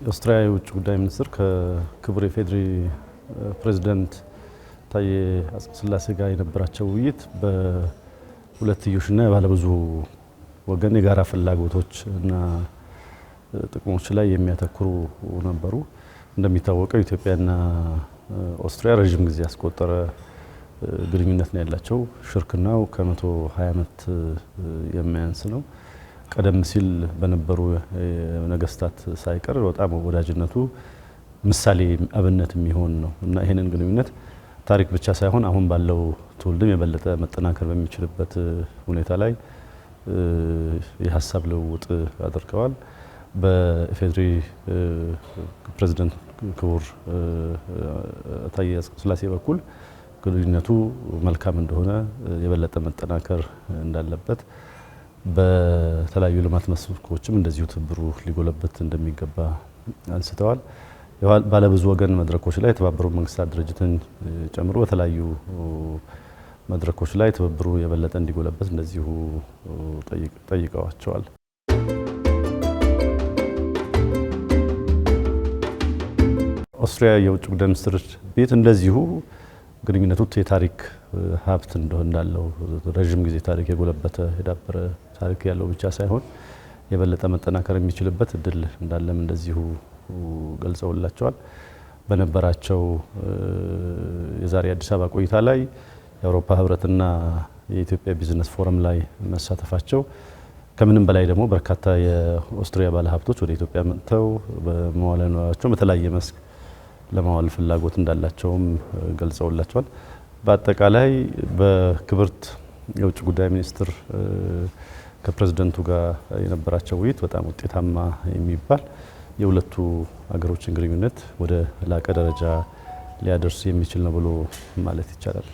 የአውስትሪያ የውጭ ጉዳይ ሚኒስትር ከክቡር የፌዴሪ ፕሬዝዳንት ታዬ አጽቀሥላሴ ጋር የነበራቸው ውይይት በሁለትዮሽና ባለብዙ ወገን የጋራ ፍላጎቶች እና ጥቅሞች ላይ የሚያተኩሩ ነበሩ። እንደሚታወቀው ኢትዮጵያና ኦስትሪያ ረጅም ጊዜ ያስቆጠረ ግንኙነት ነው ያላቸው። ሽርክናው ከ120 ዓመት የሚያንስ ነው። ቀደም ሲል በነበሩ ነገስታት ሳይቀር በጣም ወዳጅነቱ ምሳሌ አብነት የሚሆን ነው እና ይሄንን ግንኙነት ታሪክ ብቻ ሳይሆን አሁን ባለው ትውልድም የበለጠ መጠናከር በሚችልበት ሁኔታ ላይ የሀሳብ ልውውጥ አድርገዋል። በኢፌዴሪ ፕሬዝዳንት ክቡር ታዬ አጽቀሥላሴ በኩል ግንኙነቱ መልካም እንደሆነ የበለጠ መጠናከር እንዳለበት በተለያዩ ልማት መስኮችም እንደዚሁ ትብብሩ ሊጎለበት እንደሚገባ አንስተዋል። ባለብዙ ወገን መድረኮች ላይ የተባበሩት መንግስታት ድርጅትን ጨምሮ በተለያዩ መድረኮች ላይ ትብብሩ የበለጠ እንዲጎለበት እንደዚሁ ጠይቀዋቸዋል። ኦስትሪያ የውጭ ጉዳይ ሚኒስትር ቤት እንደዚሁ ግንኙነቱ የታሪክ ሀብት እንዳለው ረጅም ጊዜ ታሪክ የጎለበተ የዳበረ ታሪክ ያለው ብቻ ሳይሆን የበለጠ መጠናከር የሚችልበት እድል እንዳለም እንደዚሁ ገልጸውላቸዋል። በነበራቸው የዛሬ አዲስ አበባ ቆይታ ላይ የአውሮፓ ህብረትና የኢትዮጵያ ቢዝነስ ፎረም ላይ መሳተፋቸው ከምንም በላይ ደግሞ በርካታ የኦስትሪያ ባለሀብቶች ወደ ኢትዮጵያ መጥተው በመዋለ ንዋያቸው በተለያየ መስክ ለማዋል ፍላጎት እንዳላቸውም ገልጸውላቸዋል። በአጠቃላይ በክብርት የውጭ ጉዳይ ሚኒስትር ከፕሬዝዳንቱ ጋር የነበራቸው ውይይት በጣም ውጤታማ የሚባል የሁለቱ ሀገሮችን ግንኙነት ወደ ላቀ ደረጃ ሊያደርስ የሚችል ነው ብሎ ማለት ይቻላል።